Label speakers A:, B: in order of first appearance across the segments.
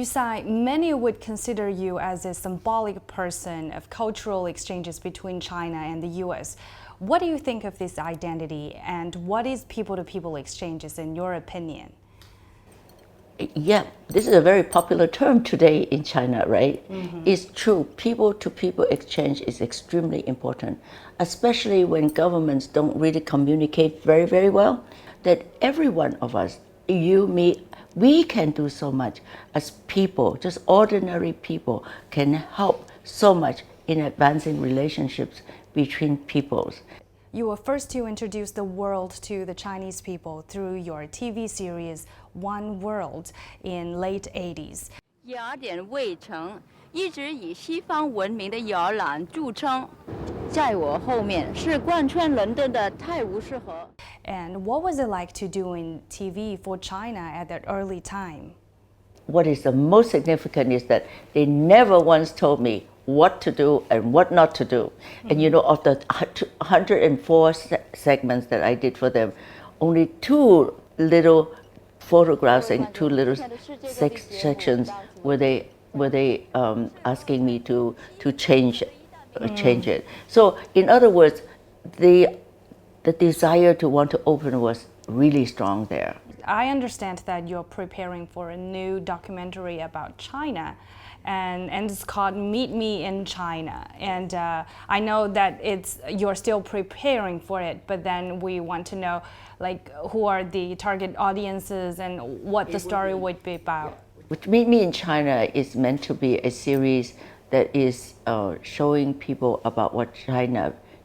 A: Yue-Sai, many would consider you as a symbolic person of cultural exchanges between China and the US. What do you think of this identity, and what is people-to-people exchanges in your opinion?
B: Yeah, this is a very popular term today in China, right? It's true. People-to-people exchange is extremely important, especially when governments don't really communicate very, very well. That every one of us, you, me, we can do so much as people, just ordinary people, can help so much in advancing relationships between peoples.
A: You were first to introduce the world to the Chinese people through your TV series One World in late 80s.
C: 雅典卫城一直以西方文明的摇篮著称，在我后面是贯穿伦敦的泰晤士河。
A: And what was it like to do in TV for China at that early time?
B: What is the most significant is that they never once told me what to do and what not to do. And you know, of the 104 segments that I did for them, only 2 little photographs and 2 little sections were they asking me to change it. So in other words, the desire to want to open was really strong there.
A: I understand that you're preparing for a new documentary about China, and it's called Meet Me in China. And I know that you're still preparing for it, but then we want to know, like, who are the target audiences and what the story would be about.
B: Which Meet Me in China is meant to be a series that is showing people about what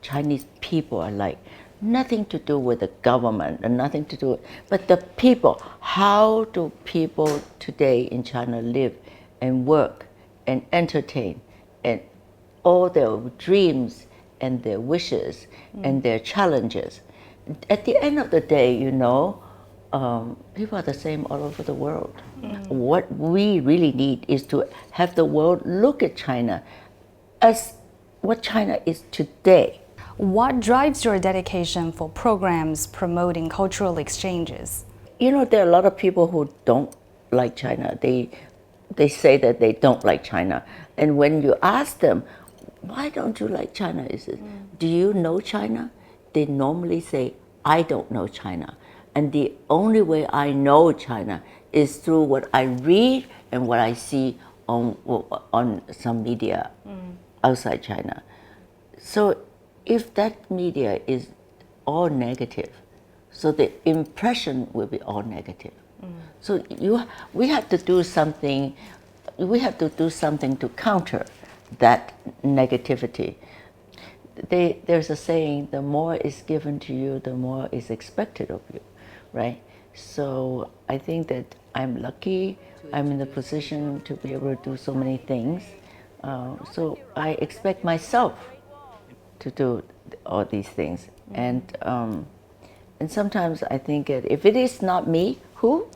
B: Chinese people are like. Nothing to do with the government and nothing to do, but the people. How do people today in China live and work and entertain, and all their dreams and their wishes and their challenges? At the end of the day, you know, people are the same all over the world. What we really need is to have the world look at China as what China is today.
A: What drives your dedication for programs promoting cultural exchanges?
B: You know, there are a lot of people who don't like China. They say that they don't like China. And when you ask them, why don't you like China? Is it, do you know China? They normally say, I don't know China. And the only way I know China is through what I read and what I see on some media outside China. So if that media is all negative, so the impression will be all negative. So we have to do something. We have to do something to counter that negativity. There's a saying: the more is given to you, the more is expected of you, right? So I think that I'm lucky. I'm in the position to be able to do so many things. So I expect myself to do all these things, and sometimes I think if it is not me, who?